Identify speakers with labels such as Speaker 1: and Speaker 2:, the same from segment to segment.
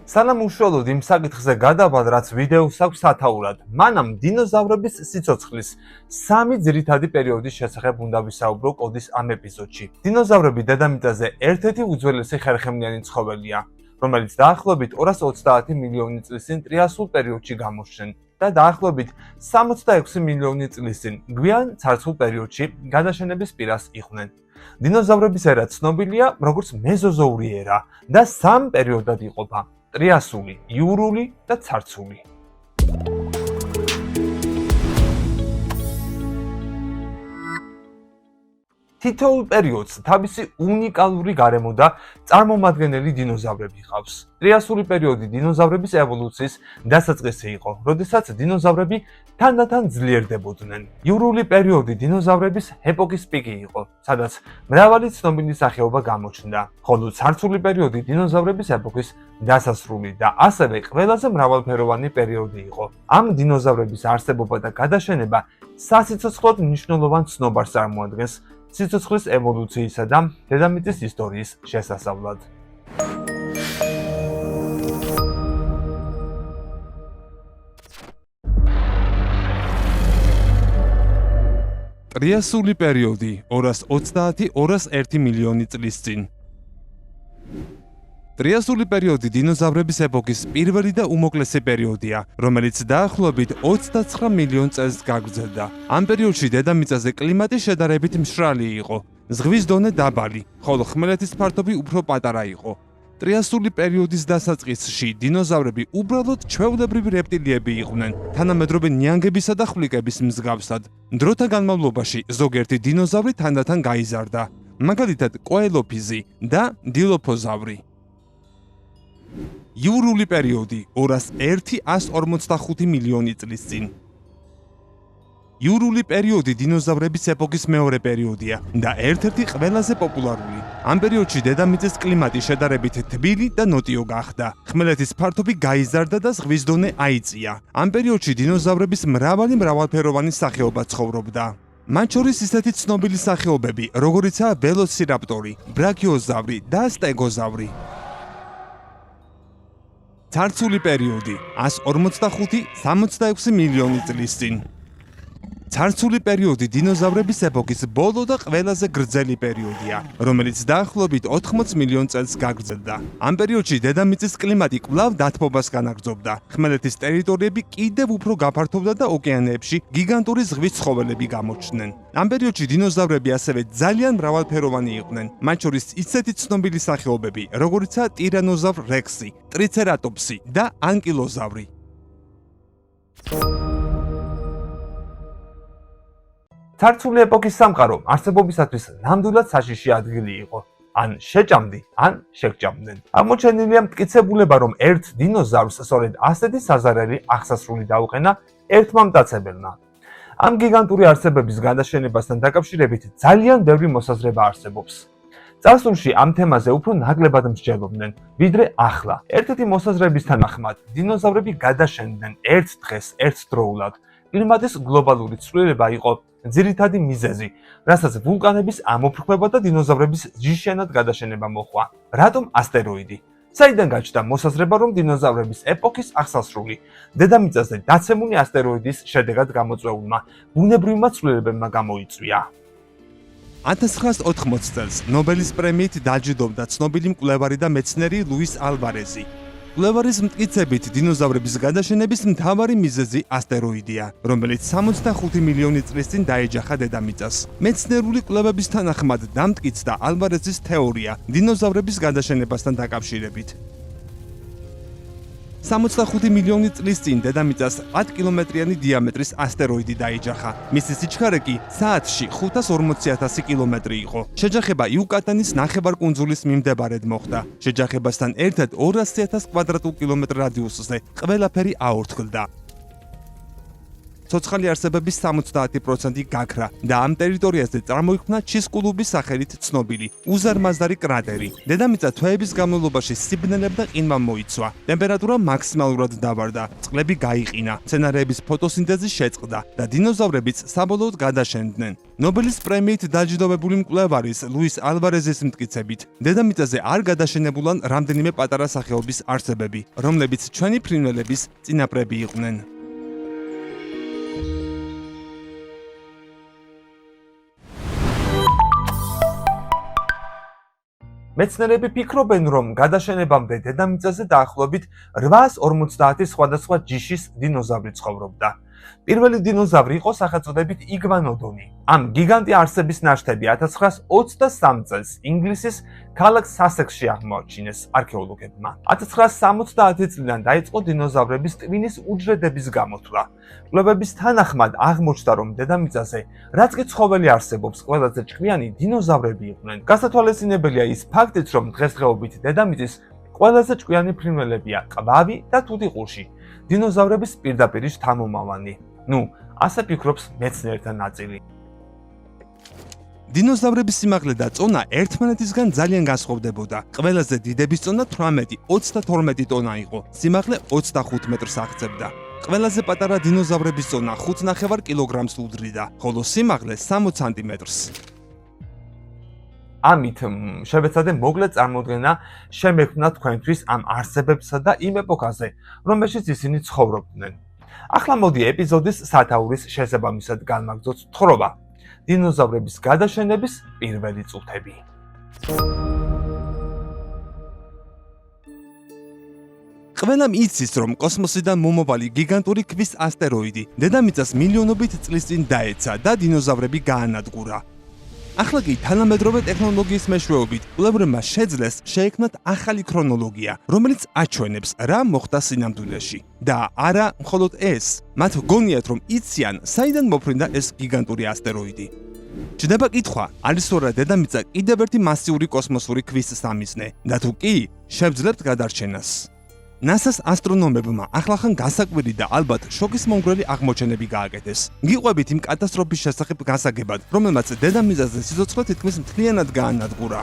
Speaker 1: სანამ უშუალოდ იმ საკითხზე გადავად, რაც ვიდეოს აქვს სათაურად, მანამ დინოზავრების სიცოცხლის 3 ძირითადი პერიოდის შესახებ უნდა ვისაუბრო კოდის ამ ეპიზოდში. დინოზავრები დედამიწაზე ერთ-ერთი უძველესი ხერხემლიანი ცხოველია, რომელიც დაახლოებით 230 მილიონი წლის წინ ტრიასულ პერიოდში გამოჩნდნენ და დაახლოებით 66 მილიონი წლის წინ გვიან ცარცულ პერიოდში გადაშენების პირას იყვნენ. დინოზავრების ერა ცნობილია როგორც მეზოზოური ერა და 3 პერიოდად იყოფა: ტრიასული, იურული და ცარცული. თითოეულ პერიოდს თავისი უნიკალური გარემო და წარმომადგენელი დინოზავრები ჰყავს. ტრიასული პერიოდი დინოზავრების ევოლუციის დასაწყისი იყო, როდესაც დინოზავრები თანდათან ძლიერდებოდნენ. იურული პერიოდი დინოზავრების ეპოქის პიკი იყო, სადაც მრავალი ცნობილი სახეობა გამოჩნდა, ხოლო ცარცული პერიოდი დინოზავრების ეპოქის დასასრული და ასევე ყველაზე მრავალფეროვანი პერიოდი იყო. ამ დინოზავრების არსებობა და გადაშენება სასიცოცხლოდ მნიშვნელოვან ცნობარს წარმოადგენს სიცოცხლის ევოლუციისა და დედამიწის ისტორიის შესასწავლად.
Speaker 2: ტრიასული პერიოდი 230-201 მილიონი წლის წინ. ტრიასული პერიოდი დინოზავრების ეპოქის პირველი და უმოკლესი პერიოდია, რომელიც დაახლოებით 29 მილიონ წელს გაგრძელდა. ამ პერიოდში დედამიწაზე კლიმატი შედარებით მშრალი იყო, ზღვის დონე დაბალი, ხოლო ხმელეთის ფართობი უფრო პატარა იყო. ტრიასული პერიოდის დასაწყისში დინოზავრები უბრალოდ ჩვეულებრივი რეპტილიები იყვნენ, თანამედროვე ნიანგებისა და ხვლიკების მსგავსად. დროთა განმავლობაში ზოგიერთი დინოზავრი თანდათან გაიზარდა, მაგალითად კოელოფიზი და დილოფოზავრი. იურული პერიოდი 201-145 მილიონი წლის წინ. იურული პერიოდი დინოზავრების ეპოქის მეორე პერიოდია და ერთ-ერთი ყველაზე პოპულარული. ამ პერიოდში დედამიწის კლიმატი შედარებით თბილი და ნოტიო გახდა. ხმელეთის ფართობი გაიზარდა და ზღვის დონე აიწია. ამ პერიოდში დინოზავრების მრავალფეროვანი სახეობა ცხოვრობდა. მათ შორის ისეთი ცნობილი სახეობები, როგორიცაა ველოცირაპტორი, ბრაქიოზავრი და სტეგოზავრი. ცარცული პერიოდი 145-66 მილიონი წლის წინ. ცარცული პერიოდი დინოზავრების ეპოქის ბოლო და ყველაზე გრძელი პერიოდია, რომელიც დაახლოებით 80 მილიონ წელს გაგრძელდა. ამ პერიოდში დედამიწის კლიმატი კვლავ დათბობას განაგრძობდა. ხმელეთის ტერიტორიები კიდევ უფრო გაფართოვდა და ოკეანეებში გიგანტური ზღვის ცხოველები გამოჩნდნენ. ამ პერიოდში დინოზავრები ასევე ძალიან მრავალფეროვანი იყვნენ, მათ შორის ისეთი ცნობილი სახეობები, როგორიცაა ტირანოზავრ რექსი, ტრიცერატოპსი და ანკილოზავრი.
Speaker 1: ცარცული ეპოქის სამყარო არსებობისათვის ნამდვილად საშიში ადგილი იყო. ან შეჭამდი, ან შეგჭამდნენ. აღმოჩენილია მტკიცებულება, რომ ერთ დინოზავრს სწორედ ასეთი საზარელი აღსასრული დაუყენა ერთმა მტაცებელმა. ამ გიგანტური არსებების გადაშენებასთან დაკავშირებით ძალიან ბევრი მოსაზრება არსებობს. წარსულში ამ თემაზე უფრო ნაკლებად მსჯელობდნენ, ვიდრე ახლა. ერთ-ერთი მოსაზრების თანახმად, დინოზავრები გადაშენდნენ ერთ დღეს ერთდროულად. კლიმატის გლობალური ცვლილება იყო ძირითადი მიზეზი, რასაც ვულკანების ამოფრქვევა და დინოზავრების ჯიშიანად გადაშენება მოჰყვა. რატომ ასტეროიდი? საიდან გაჩნდა მოსაზრება, რომ დინოზავრების ეპოქის აღსასრული დედამიწაზე დაცემული ასტეროიდის შედეგად გამოწვეულმა ბუნებრივმა ცვლილებებმა გამოიწვია.
Speaker 2: 1980 წელს ნობელის პრემიით დაჯილდოვდა ცნობილი მკვლევარი და მეცნიერი ლუის ალვარეზი. მკვლევარის მტკიცებით, დინოზავრების გადაშენების მთავარი მიზეზი ასტეროიდია, რომელიც 65 მილიონი წლის წინ დაეჯახა დედამიწას. მეცნიერული კვლევების თანახმად დამტკიცდა ალვარეზის თეორია დინოზავრების გადაშენებასთან დაკავშირებით. 65 მილიონი წლის წინ დედამიწას 10 კილომეტრიანი დიამეტრის ასტეროიდი დაეჯახა. მისი სიჩქარე კი საათში 540,000 კილომეტრი იყო. შეჯახება იუკატანის ნახევარკუნძულის მიმდებარედ მოხდა. შეჯახებასთან ერთად 200,000 კვადრატულ კილომეტრ რადიუსზე ყველაფერი აორთქლდა. ცოცხალი არსებების 70% გაქრა და ამ ტერიტორიაზე წარმოიქმნა ჩისკულუბის სახელით ცნობილი უზარმაზარი კრატერი. დედამიწა თვეების განმავლობაში სიბნელებ და ყინვა მოიცვა. ტემპერატურა მაქსიმალურად დავარდა, წყლები გაიყინა, მცენარეების ფოტოსინთეზი შეწყდა და დინოზავრებიც საბოლოოდ გადაშენდნენ. ნობელის პრემიით დაჯილდოვებული მკვლევარის ლუის ალვარეზის მტკიცებით, დედამიწაზე არ გადაშენებულან რამდენიმე პატარა სახეობის არსებები, რომლებიც ჩვენი ფრინველების წინაპრები იყვნენ.
Speaker 1: მეცნიერები ფიქრობენ, რომ გადაშენებამდე დედამიწაზე დაახლოებით 850 სხვადასხვა ჯიშის დინოზავრი ცხოვრობდა. პირველი დინოზავრი იყო სახელწოდებით იგვანოდონი. ამ გიგანტი არსების ნაშთები 1923 წელს ინგლისის ქალაქ სასექსში აღმოაჩინეს არქეოლოგებმა. 1970 წლიდან დაიწყო დინოზავრების ტვინის უჯრედების გამოთვლა. კვლევების თანახმად აღმოჩნდა, რომ დედამიწაზე, რაც კი ცხოველი არსებობს, ყველაზე ჭკვიანი დინოზავრები იყვნენ. გასათვალისწინებელია ის ფაქტიც, რომ დღესდღეობით დედამიწის ყველაზე ჭკვიანი ფრინველებია ყვავი და თუთიყუში, დინოზავრების პირდაპირ შთამომავალი. ასე ფიქრობს მეცნიერთა ნაწილი.
Speaker 2: დინოზავრების სიმაღლე და წონა ერთმანეთისგან ძალიან განსხვავდებოდა. ყველაზე დიდების წონა 18-32 ტონა იყო, სიმაღლე 25 მეტრს აღწევდა. ყველაზე პატარა დინოზავრების წონა 5,5 კილოგრამს უდრიდა, ხოლო სიმაღლე 60 სანტიმეტრს.
Speaker 1: ამით შევეცადე მოგლე წარმოდგენა შემექმნა თქვენთვის ამ არსებებსა და იმ ეპოქაზე, რომელშიც ისინი ცხოვრობდნენ. ახლა მოდი ეპიზოდის სათაურის შესაბამისად განვაგრძოთ თხრობა. დინოზავრების გადაშენების პირველი წუთები.
Speaker 2: ყველამ იცის, რომ კოსმოსიდან მომავალი გიგანტური ქვის ასტეროიდი დედამიწას მილიონობით წლის წინ დაეცა და დინოზავრები გაანადგურა. ახლა კი თანამედროვე ტექნოლოგიის მეშვეობით კვლევარებმა შეძლეს შეექმნათ ახალი ქრონოლოგია, რომელიც აჩვენებს რა მოხდა სინამდვილეში. და არა მხოლოდ ეს, მათ გონიათ, რომ იციან, საიდან მოფრინდა ეს გიგანტური ასტეროიდი. ჩნდება კითხვა, არის თუ არა დედამიწა კიდევ ერთი მასიური კოსმოსური ქვის სამიზნე და თუ კი, შევძლებთ გადარჩენას. NASA-ს ასტრონომებმა ახლახან გასაკვირი და ალბათ შოკის მომგვრელი აღმოჩენები გააკეთეს. გიყვებით იმ კატასტროფის შესახებ გასაგებად, რომელმაც დედამიწაზე სიცოცხლე თითქმის მთლიანად გაანადგურა.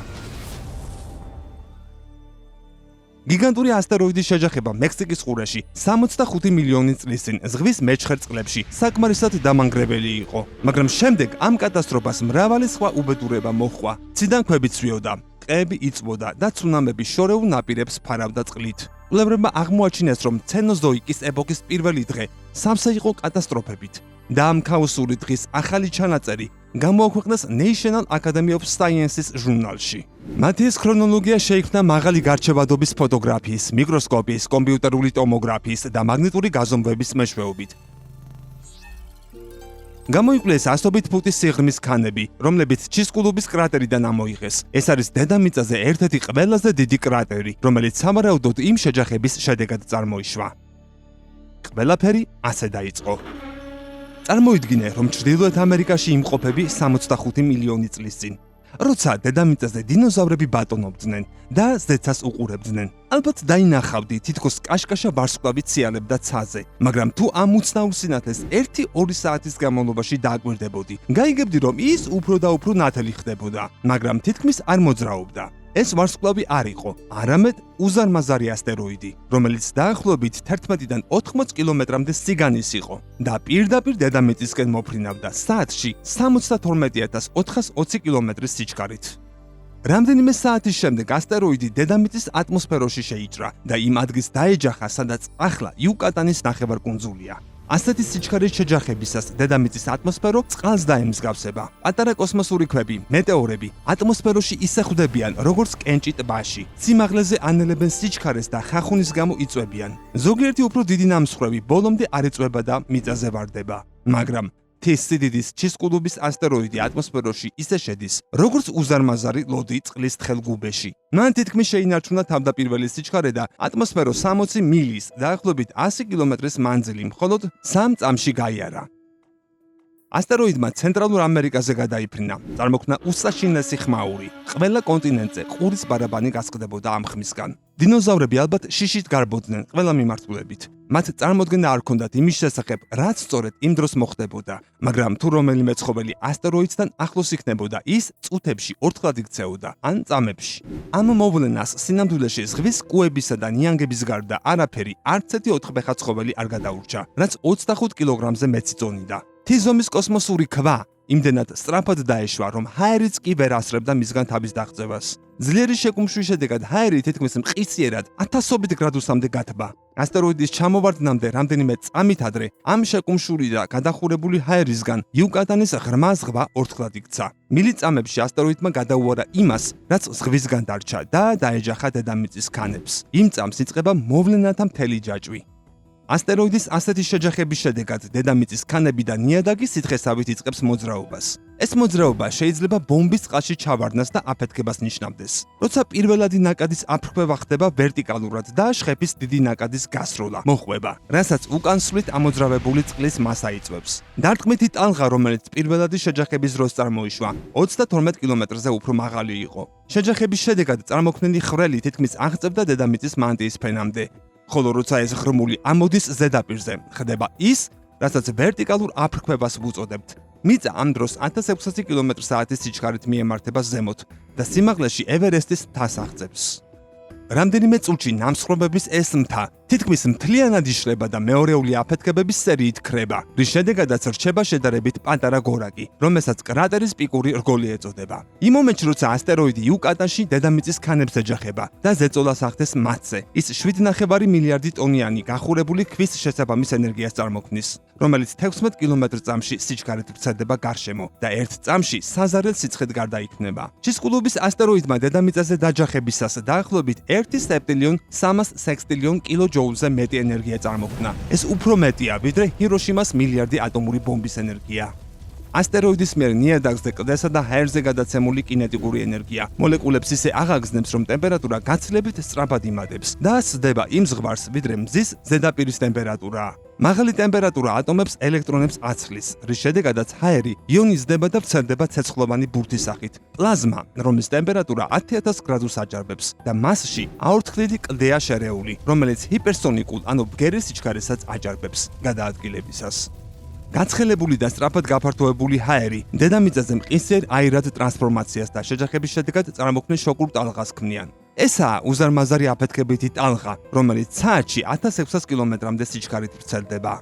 Speaker 2: გიგანტური ასტეროიდის შეჯახება მექსიკის ყურეში 65 მილიონი წლის წინ ზღვის მეჩხერ წყლებში საკმარისად დამანგრეველი იყო, მაგრამ შემდეგ ამ კატასტროფას მრავალი სხვა უბედურება მოჰყვა. ციდან ქვები ცვიოდა, ტყეები იწვოდა და ცუნამები შორეულ ნაპირებს ფარავდა წყლით. კვლევარებმა აღმოაჩინეს, რომ ცენოზოიკის ეპოქის პირველი დღე სამსა იყო კატასტროფებით და ამ ქაოსური დღის ახალი ჩანაწერი გამოაქვეყნეს National Academy of Sciences ჟურნალში. მათი ეს ქრონოლოგია შეიქმნა მაღალი გარჩევადობის ფოტოგრაფიის, მიკროსკოპის, კომპიუტერული ტომოგრაფიის და მაგნიტური გაზომვების მეშვეობით. გამოიკვლიეს 100 ფუტის სიღრმის ქანები, რომლებიც ჩისკულუბის კრატერიდან ამოიღეს. ეს არის დედამიწაზე ერთ-ერთი ყველაზე დიდი კრატერი, რომელიც სავარაუდოდ იმ შეჯახების შედეგად წარმოიშვა. ყველაფერი ასე დაიწყო. წარმოიდგინე, რომ ჩრდილოეთ ამერიკაში იმყოფები 65 მილიონი წლის წინ. როცა დედამიწაზე დინოზავრები ბატონობდნენ და ზეცას უყურებდნენ. ალბათ დაინახავდი თითქოს კაშკაშა ვარსკვლავი ციალებდა ცაზე, მაგრამ თუ ამ უცნაურ სინათლეს 1-2 საათის განმავლობაში დააკვირდებოდი, გაიგებდი, რომ ის უფრო და უფრო ნათელი ხდებოდა, მაგრამ თითქმის არ მოძრაობდა. ეს ვარსკვლავი არ იყო, არამედ უზარმაზარი ასტეროიდი, რომელიც დაახლოებით 11-დან 80 კილომეტრამდე სიგანის იყო და პირდაპირ დედამიწისკენ მოფრინავდა საათში 72,420 კილომეტრის სიჩქარით. რამდენიმე საათის შემდეგ ასტეროიდი დედამიწის ატმოსფეროში შეიჭრა და იმ ადგილს დაეჯახა, სადაც ახლა იუკატანის ნახევარკუნძულია. ასეთი სიჩქარის შეჯახებისას დედამიწის ატმოსფერო წყალს დაემსგავსება. პატარა კოსმოსური ქვები, მეტეორები ატმოსფეროში ისე ხვდებიან, როგორც კენჭი ტბაში. სიმაღლეზე ანელებენ სიჩქარეს და ხახუნის გამო იწვევიან. ზოგიერთი უფრო დიდი ნამსხვრევი ბოლომდე არ იწვება და მიწაზე ვარდება. მაგრამ თის სიდიდის ჩისკულუბის ასტეროიდი ატმოსფეროში ისე შედის, როგორც უზარმაზარი ლოდი წყლის თხელ გუბეში. მან თითქმის შეინარჩუნა თავდაპირველი სიჩქარე და ატმოსფერო 60 მილის, დაახლოებით 100 კილომეტრის მანძილი მხოლოდ 3 წამში გაიარა. ასტეროიდმა ცენტრალურ ამერიკაზე გადაიფრინა. წარმოქმნა უსაშინლესი ხმაური. ყველა კონტინენტზე ყურის ბარაბანი გასყდებოდა ამ ხმისგან. დინოზავრები ალბათ შიშით გარბოდნენ ყველა მიმართულებით. მათ წარმოდგენა არ ჰქონდათ იმის შესახებ, რაც სწორედ იმ დროს მოხდებოდა, მაგრამ თუ რომელიმე ცხოველი ასტეროიდთან ახლოს იქნებოდა, ის წუთებში ორთქლად იქცეოდა, ან წამებში. ამ მოვლენას სინამდვილეში ზღვის კუებისა და ნიანგების გარდა არაფერი, არც ერთი ოთხფეხა ცხოველი არ გადაურჩა, რაც 25 კილოგრამზე მეცი წონიდა. თიზომის კოსმოსური ქვა იმდენად სწრაფად დაეშვა, რომ ჰაერიც კი ვერ ასრებდა მისგან თავის დაღწევას. ძლიერი შეკუმშვის შედეგად ჰაერი თითქმის მყისიერად 1000 გრადუსამდე გათბა. ასტეროიდის ჩამოვარდნამდე რამდენიმე წამით ადრე ამ შეკუმშული და გადახურებული ჰაერისგან იუკატანის ღრმა ზღვა ორთქლად იქცა. მილიწამებში ასტეროიდმა გადაუარა იმას, რაც ზღვისგან დარჩა და დაეჯახა დედამიწის ქანებს. იმ წამს იწყება მოვლენათა მთელი ჯაჭვი. ასტეროიდის ასეთი შეჯახების შედეგად დედამიწის ქანები და ნიადაგი სითხესავით იწყებს მოძრაობას. ეს მოძრაობა შეიძლება ბომბის წყალში ჩავარდნას და აფეთქებას ნიშნავდეს. როცა პირველადი ნაკადის აფრქვევა ხდება ვერტიკალურად და შხეფის დიდი ნაკადის გასროლა მოხვება, რასაც უკანსვლით ამოძრავებული წყლის მასა იწვევს. დარტყმითი ტალღა, რომელიც პირველადი შეჯახების დროს წარმოიშვა, 32 კილომეტრზე უფრო მაღალი იყო. შეჯახების შედეგად წარმოქმნილი ხვრელი თითქმის აღწევდა დედამიწის მანტიის ფენამდე. ხოლო როცა ეს ღრმული ამოდის ზედაპირზე, ხდება ის, რასაც ვერტიკალურ აფრქვევას ვუწოდებთ. მიწა ამ დროს 1600 კმ/სთ სიჩქარით მიემართება ზემოთ და სიმაღლეში ევერესტის მთას აღწევს. რამდენიმე წუთში ნამსხვრობების ეს მთა თითქმის მთლიანად იშლება და მეორეული აფეთქებების სერიით ქრება, რის შედეგადაც რჩება შედარებით პატარა გორაკი, რომელსაც კრატერის პიკური რგოლი ეწოდება. იმ მომენტში, როცა ასტეროიდი იუკატანში დედამიწის ქანებს ეჯახება და ზეწოლას ახდენს მათზე, ის 7,5 მილიარდი ტონიანი გახურებული ქვის შესაბამის ენერგიას წარმოქმნის, რომელიც 16 კმ/წმში სიჩქარით ვრცელდება გარშემო და ერთ წამში საზარელ სიცხედ გარდაიქმნება. ჩისკულობის ასტეროიდმა დედამიწაზე დაჯახებისას დაახლოებით 1 სეპტილიონ 300 სექსტილიონ კილოჯოულზე მეტი ენერგია წარმოქმნა. ეს უფრო მეტია, ვიდრე ჰიროშიმას მილიარდი ატომური ბომბის ენერგია. ასტეროიდის მიერ ნიადაგზე კლდესა და ჰაერზე გადაცემული კინეტიკური ენერგია მოლეკულებს ისე აღაგზნებს, რომ ტემპერატურა გაცილებით სწრაფად იმატებს და სცდება იმ ზღვარს, ვიდრე მზის ზედაპირის ტემპერატურა. მაღალი ტემპერატურა ატომებს ელექტრონებს აცლის, რის შედეგადაც ჰაერი იონიზდება და ვრცელდება ცეცხლოვანი ბურთის სახით. პლაზმა, რომლის ტემპერატურა 10000 გრადუსს აჭარბებს და მასში აორთქლილი კლდეა შერეული, რომელიც ჰიპერსონიკულ, ანუ ბგერის სიჩქარესაც აჭარბებს გადაადგილებისას. გაცხელებული და სწრაფად გაფართოებული ჰაერი დედამიწაზე მყისიერ აირად ტრანსფორმაციას და შეჯახების შედეგად წარმოქმნის შოკურ ტალღას ქმნიან. ესაა უზარმაზარი აფეთქებითი ტალღა, რომელიც საათში 1600 კმ/მდე სიჩქარით ვრცელდება.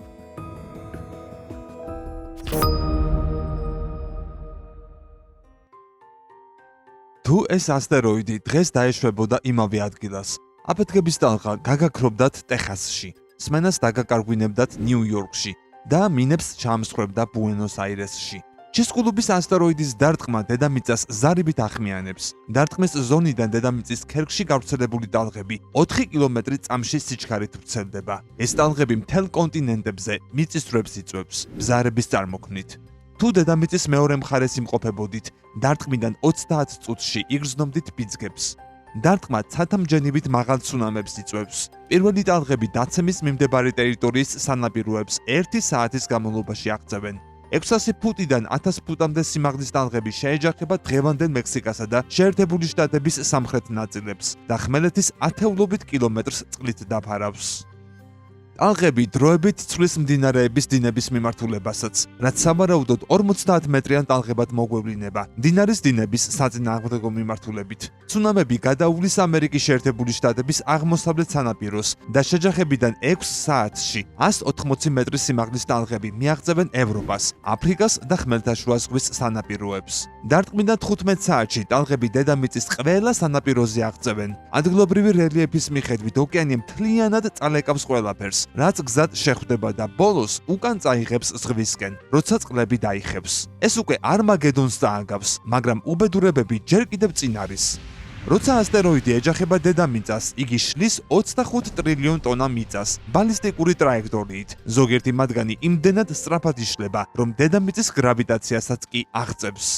Speaker 2: თუ ეს ასტეროიდი დღეს დაეშვებოდა იმავე ადგილას, აფეთქების ტალღა გაგაქრობდათ ტეხასში, სმენას დაგაკარგვინებდათ ნიუ-იორკში და მინებს ჩაამსხვრებდა ბუენოს-აირესში. ჩისკულობის ასტეროიდის დარტყმა დედამიწას ზარიბით ახმიანებს. დარტყმის ზონიდან დედამიწის ქერქში გავრცელებული ტალღები 4 კმ/წმში სიჩქარით ვრცელდება. ეს ტალღები მთელ კონტინენტებზე მიწისძვრებს იწვევს, ბზარების წარმოქმნით. თუ დედამიწის მეორე მხარეს იმყოფებოდით, დარტყმიდან 30 წუთში იგრძნობდით ბიძგებს. დარტყმა ცათამჯენივით მაღალ ცუნამებს იწვევს. პირველი ტალღები დაცემის მიმდებარე ტერიტორიის სანაპიროებს 1 საათის განმავლობაში აღწევენ. 600 ფუტიდან 1000 ფუტამდე სიმაღლის ტალღები შეეჯახება დღევანდელ მექსიკასა და შეერთებული შტატების სამხრეთ ნაწილებს და ხმელეთის ათეულობით კილომეტრს წყლით დაფარავს. ტალღები დროებით ცვლის მდინარეების დინების მიმართულებასაც, რაც სავარაუდოდ 50 მეტრიან ტალღებად მოგვევლინება მდინარის დინების საწინააღმდეგო მიმართულებით. ცუნამები გადაუვლის ამერიკის შეერთებული შტატების აღმოსავლეთ სანაპიროს და შეჯახებიდან 6 საათში 180 მეტრის სიმაღლის ტალღები მიაღწევენ ევროპას, აფრიკას და ხმელთაშუა ზღვის სანაპიროებს. დარტყმიდან 15 საათში ტალღები დედამიწის ყველა სანაპიროზე აღწევენ. ადგილობრივი რელიეფის მიხედვით ოკეანე მთლიანად წალეკავს ყველაფერს, რაც გზად შეხვდება და ბოლოს უკან წაიღებს ზღვისკენ, როცა წყლები დაიხევს. ეს უკვე არმაგედონს წააგავს, მაგრამ უბედურებები ჯერ კიდევ წინ არის. როცა ასტეროიდი ეჯახება დედამიწას, იგი შლის 25 ტრილიონ ტონა მიწას ბალისტიკური ტრაექტორიით. ზოგიერთი მათგანი იმდენად სწრაფად იშლება, რომ დედამიწის გრავიტაციასაც კი აღწევს.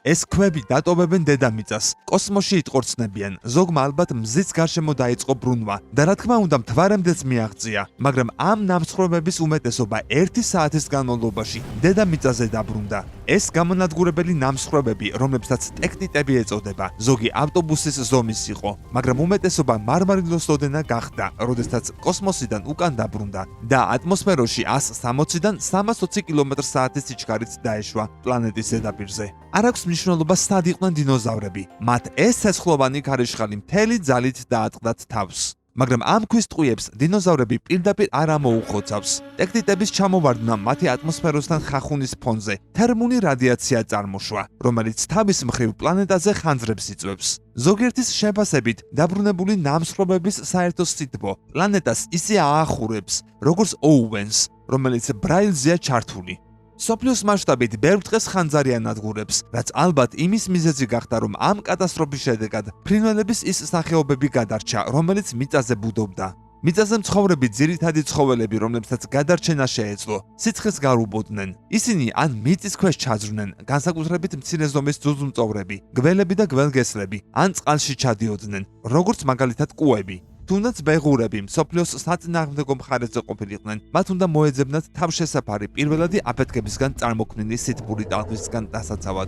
Speaker 2: ეს ქვები დატოვებენ დედამიწას, კოსმოსში იტყორცნებიან, ზოგმა ალბათ მზის გარშემო დაიწყო ბრუნვა და რა თქმა უნდა მთვარემდეც მიაღწია, მაგრამ ამ ნამსხვრევების უმეტესობა 1 საათის განმავლობაში დედამიწაზე დაბრუნდა. ეს გამონადგურებელი ნამსხვრევები, რომლებსაც ტექტიტები ეწოდება, ზოგი ავტობუსის ზომის იყო, მაგრამ უმეტესობა მარმარილოს ოდენა გახდა, როდესაც კოსმოსიდან უკან დაბრუნდა და ატმოსფეროში 160-დან 320 კმ/სთ სიჩქარით დაეშვა პლანეტის ზედაპირზე. არ აქვს მნიშვნელობა სად იყვნენ დინოზავრები, მათ ეს ცეცხლოვანი ქარიშხალი მთელი ძალით დაატყდათ თავს. მაგრამ ამ ქვის ტყვიებს დინოზავრები პირდაპირ არ ამოუხოცავს. ტექტიტების ჩამოვარდნა მათი ატმოსფეროსთან ხახუნის ფონზე თერმული რადიაცია წარმოშვა, რომელიც თავის მხრივ პლანეტაზე ხანძრებს იწვევს. ზოგიერთის შეფასებით, დაბრუნებული ნამსხვრევების საერთო სითბო პლანეტას ისე აახურებს, როგორც ოუენს, რომელიც ბრაილზეა ჩართული. სოფლიოს მასშტაბით ბევრ დღეს ხანძარი ანადგურებს, რაც ალბათ იმის მიზეზი გახდა, რომ ამ კატასტროფის შედეგად ფრინველების ის სახეობები გადარჩა, რომელიც მიწაზე ბუდობდა. მიწაზე მცხოვრები ძირითადი ცხოველები, რომლებსაც გადარჩენა შეეძლო, სიცხეს გარუბოდნენ. ისინი ან მიწის ქვეშ ჩაძვრნენ, განსაკუთრებით მცირე ზომის ძუძუმწოვრები, გველები და გველგესლები, ან წყალში ჩადიოდნენ, როგორც მაგალითად კუები. თუნდაც ბეღურები მსოფლიოს საწინააღმდეგო მხარეზე ყოფილიყვნენ, მათ უნდა მოეძებნათ თავშესაფარი პირველადი აფეთქებისგან წარმოქმნილი სითბური ტალღისგან დასაცავად.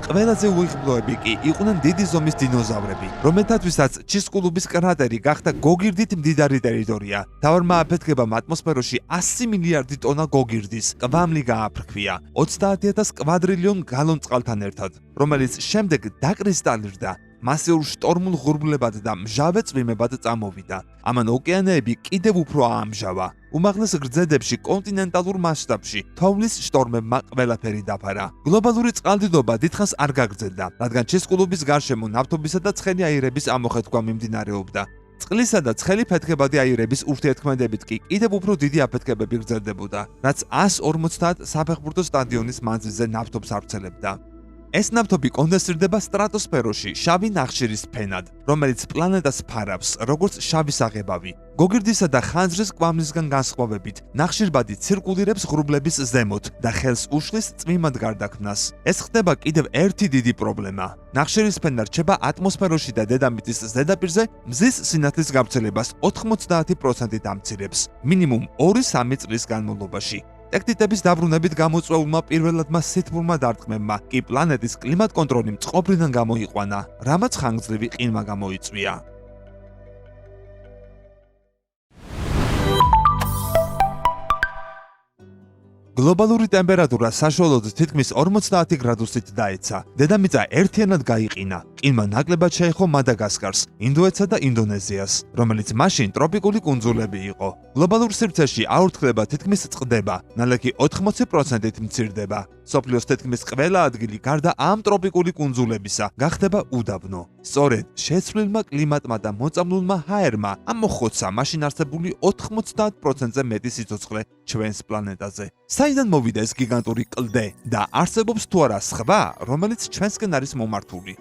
Speaker 2: ყველაზე უიღბლოები კი იყვნენ დიდი ზომის დინოზავრები, რომელთათვისაც ჩისკულუბის კრატერი გახდა გოგირდით მდიდარი ტერიტორია. მთავარმა აფეთქებამ ატმოსფეროში 100 მილიარდი ტონა გოგირდის კვამლი გააფრქვია, 30,000 კვადრილიონ გალონ წყალთან ერთად, რომელიც შემდეგ დაკრისტალირდა. მასიურ შტორმულ ღრუბლებად და მჟავე წვიმებად წამოვიდა. ამან ოკეანეები კიდევ უფრო აამჟავა. უმაღლეს გრძედებში კონტინენტალურ მასშტაბში თოვლის შტორმებმა ყველაფერი დაფარა. გლობალური წყალდიდობა დიდხანს არ გაგრძელდა, რადგან ჩისკულუბის გარშემო ნავთობისა და ცხელი აირების ამოხეთქვა მიმდინარეობდა. წყლისა და ცხელი ფეთქებადი აირების ურთიერთქმედებით კი კიდევ უფრო დიდი აფეთქებები გრძელდებოდა, რაც 150 საფეხბურთო სტადიონის მანძილზე ნავთობს ავრცელებდა. ეს ნავთობი კონდენსირდება სტრატოსფეროში შავი ნახშირის ფენად, რომელიც პლანეტას ფარავს, როგორც შავი საღებავი. გოგირდისა და ხანძრის კვამლისგან განსხვავებით, ნახშირბადი ცირკულირებს ღრუბლების ზემოთ და ხელს უშლის წვიმად გარდაქმნას. ეს ხდება კიდევ ერთი დიდი პრობლემა. ნახშირის ფენა რჩება ატმოსფეროში და დედამიწის ზედაპირზე მზის სინათლის გავრცელებას 90% ამცირებს, მინიმუმ 2-3 წლის განმავლობაში. ტექტიტების დაბრუნებით გამოწვეულმა პირველადმა სითბურმა დარტყმებმა კი პლანეტის კლიმატ-კონტროლი წყობრიდან გამოიყვანა, რამაც ხანგრძლივი ყინვა გამოიწვია. გლობალური ტემპერატურა საშუალოდ თითქმის 50 გრადუსით დაეცა. დედამიწა ერთიანად გაიყინა. ყინვა ნაკლებად შეეხო მადაგასკარს, ინდოეთსა და ინდონეზიას, რომელიც მაშინ ტროპიკული კუნძულები იყო. გლობალურ სივრცეში აორთქლება თითქმის წყდება, ნალექი 80%-ით მცირდება. სოფლიოს თითქმის ყველა ადგილი გარდა ამ ტროპიკული კუნძულებისა გახდება უდაბნო. სწორედ შეცვლილმა კლიმატმა და მოწამლულმა ჰაერმა ამოხოცა მაშინ არსებული 90%-ზე მეტი სიცოცხლე ჩვენს პლანეტაზე. საიდან მოვიდა ეს გიგანტური კლდე და არსებობს თუ არა სხვა, რომელიც ჩვენსკენ არის მომართული?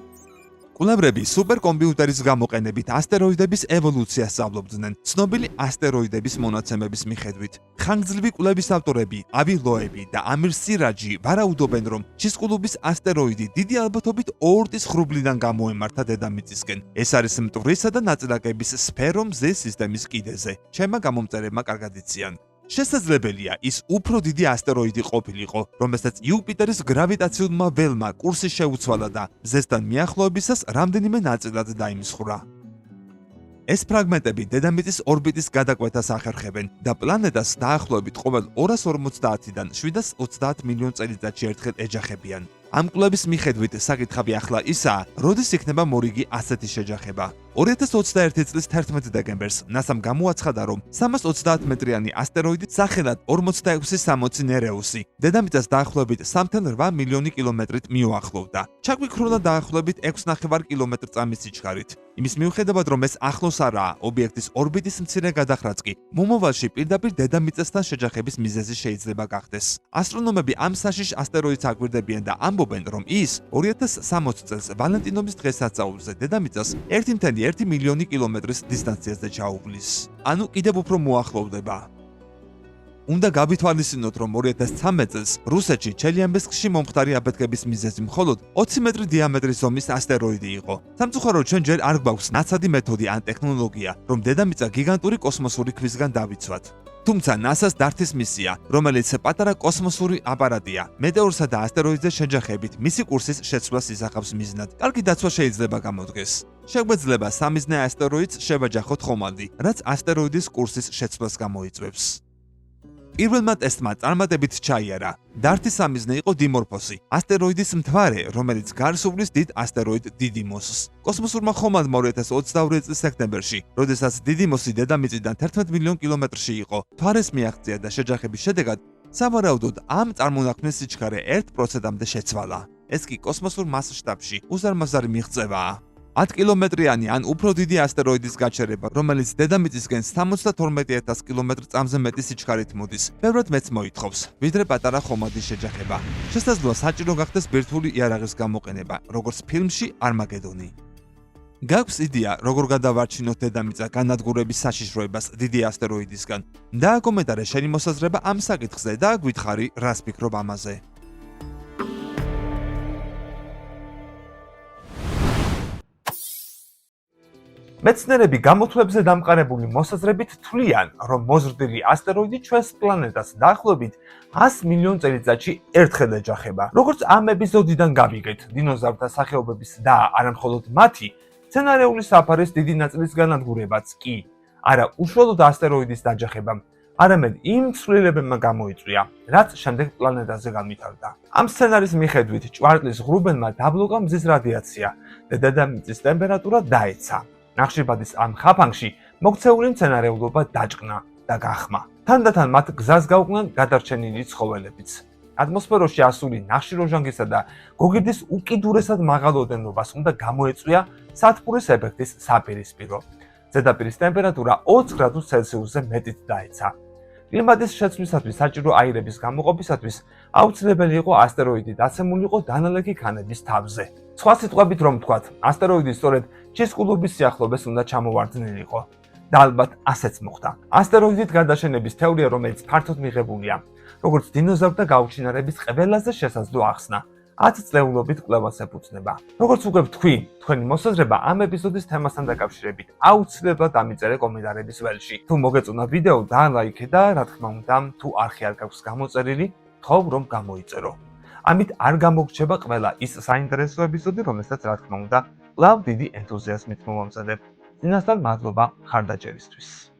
Speaker 2: კვლევრები სუპერკომპიუტერის გამოყენებით ასტეროიდების ევოლუციას სწავლობდნენ, ცნობილი ასტეროიდების მონაცემების მიხედვით. ხანგრძლივი კვლევის ავტორები ავი ლოევი და ამირ სირაჯი ვარაუდობენ, რომ ჩისკულუბის ასტეროიდი დიდი ალბათობით ოორტის ღრუბლიდან გამოემართა დედამიწისკენ. ეს არის მტვრისა და ნაწილაკების სფერო მზის სისტემის კიდეზე. ჩემმა გამომწერებმა კარგად იციან. შესაძლებელია ის უფრო დიდი ასტეროიდი ყოფილიყო, რომელსაც იუპიტერის გრავიტაციულმა ველმა კურსი შეუცვალა და მზესთან მიახლოებისას რამდენიმე ნაწილად დაიმსხვრა. ეს ფრაგმენტები დედამიწის ორბიტის გადაკვეთას ახერხებენ და პლანეტას დაახლოებით ყოველ 250-დან 730 მილიონ წელიწადში ერთხელ ეჯახებიან. ამ კვლევის მიხედვით საკითხი ახლა ისაა, როდის იქნება მორიგი ასეთი შეჯახება. 2021 წლის 11 დეკემბერს NASA-მ გამოაცხადა, რომ 330 მეტრიანი ასტეროიდი სახელად 4660 ნერეუსი დედამიწას დაახლოებით 3.8 მილიონი კილომეტრით მიუახლოვდა. ჩაგვიქრულა დაახლოებით 6.5 კილომეტრ/წამის სიჩქარით. იმის მიუხედავად, რომ ეს ახლოს არაა, ობიექტის ორბიტის მცირე გადახრაც კი მომავალში პირდაპირ დედამიწასთან შეჯახების მიზეზი შეიძლება გახდეს. ასტრონომები ამ საშიშ ასტეროიდს აკვირდებიან და ამბობენ, რომ ის 2060 წელს ვალენტინობის დღესასწაულზე დედამიწას 1.1 მილიონი კილომეტრის დისტანციაზე ჩაუვლის. ანუ კიდევ უფრო მოახლოვდება. უნდა გავითვალისწინოთ, რომ 2013 წელს რუსეთში ჩელიაბინსკში მომხდარი აფეთქების მიზეზი მხოლოდ 20 მეტრი დიამეტრის ზომის ასტეროიდი იყო. სამწუხაროდ ჩვენ ჯერ არ გვაქვს ნაცადი მეთოდი ან ტექნოლოგია, რომ დედამიწა გიგანტური კოსმოსური ქვისგან დავიცვათ. თუმცა NASA-ს დართის მისია, რომელიც პატარა კოსმოსური აპარატია, მეტეორსა და ასტეროიდზე შეჯახებით მისი კურსის შეცვლას ისახავს მიზნად. კარგი დაცვა შეიძლება გამოდგეს. შეგვეძლება სამიზნე ასტეროიდს შევაჯახოთ ხომალდი, რაც ასტეროიდის კურსის შეცვლას გამოიწვევს. პირველმა ტესტმა წარმატებით ჩაიარა. დართის სამიზნე იყო დიმორფოსი, ასტეროიდის მთვარე, რომელიც გარს უვლის დიდ ასტეროიდ დიდიმოსს. კოსმოსურმა ხომალდმა 2022 წლის სექტემბერში, როდესაც დიდიმოსი დედამიწიდან 11 მილიონ კილომეტრში იყო, მთვარეს მიაღწია და შეჯახების შედეგად სავარაუდოდ ამ წარმონაქმნის სიჩქარე 1%-მდე შეცვალა. ეს კი კოსმოსურ მასშტაბში უზარმაზარი მიღწევაა. 10 კილომეტრიანი ან უფრო დიდი ასტეროიდის გაჩერება, რომელიც დედამიწისკენ 72,000 კილომეტრ წამზე მეტი სიჩქარით მოდის, ბევრად მეც მოითხოვს, ვიდრე პატარა ხომალდის შეჯახება. შესაძლოა საჭირო გახდეს ბირთვული იარაღის გამოყენება, როგორც ფილმში არმაგედონი. გაქვს იდეა, როგორ გადავარჩინოთ დედამიწა განადგურების საშიშროებას დიდი ასტეროიდისგან? დააკომენტარე შენი მოსაზრება ამ საკითხზე და გვითხარი, რას ფიქრობ ამაზე.
Speaker 1: მეცნიერები გამოთვლებზე დამყარებული მოსაზრებით თვლიან, რომ მოზრდილი ასტეროიდი ჩვენს პლანეტას დაახლოებით 100 მილიონ წელიწადში ერთხელ ეჯახება. როგორც ამ ეპიზოდიდან გავიგეთ, დინოზავრთა სახეობების და არამხოლოდ მათი სცენარეული საფარის დიდი ნაწილის განადგურებაც კი არა უშუალოდ ასტეროიდის დაჯახებამ, არამედ იმ ცვლილებებმა გამოიწვია, რაც შემდეგ პლანეტაზე განვითარდა. ამ სცენარის მიხედვით ჭვარტლის ღრუბელმა დაბლოკა მზის რადიაცია და დედამიწის ტემპერატურა დაეცა. ნახშირბადის ამ ხაფანგში მოქცეული მცენარეულობა დაჭყნა და გახმა. თანდათან მათ გზას გაუყნან გადარჩენილი ცხოველებიც. ატმოსფეროში ასული ნახშირორჟანგისა და გოგირდის უკიდურესად მაღალ ოდენობას უნდა გამოეწვია სათბურის ეფექტის საპირისპირო. ზედაპირის ტემპერატურა 20 გრადუს ცელსიუსზე მეტით დაეცა. კლიმატის შეცვლისათვის საჭირო აირების გამოყოფისათვის აუცილებელი იყო ასტეროიდი დაცემულიყო დანალექი ქანების თავზე. სხვა სიტყვებით რომ ვთქვათ, ასტეროიდი სწორედ ჩისკულობის სიახლოვეს უნდა ჩამოვარდნილიყო და ალბათ ასეც მოხდა. ასტეროიდით გადაშენების თეორია, რომელიც ფართოდ მიღებულია, როგორც დინოზავრთა გაუჩინარების ყველაზე შესაძლო ახსნა, 10 წლეულობით კვლევას ეფუძნება. როგორც უკვე ვთქვი, თქვენი მოსაზრება ამ ეპიზოდის თემასთან დაკავშირებით აუცილებლად ამიწერე კომენტარების ველში. თუ მოგეწონა ვიდეო, დაალაიქე და რა თქმა უნდა, თუ არხი არ გაქვს გამოწერილი, თხოვ რომ გამოიწერო. ამით არ გამოგრჩება ყველა ის საინტერესო ეპიზოდი, რომელსაც რა თქმა უნდა, კვლავ დიდი ენთუზიაზმით მოვამზადებ. წინასწარ მადლობა მხარდაჭერისთვის.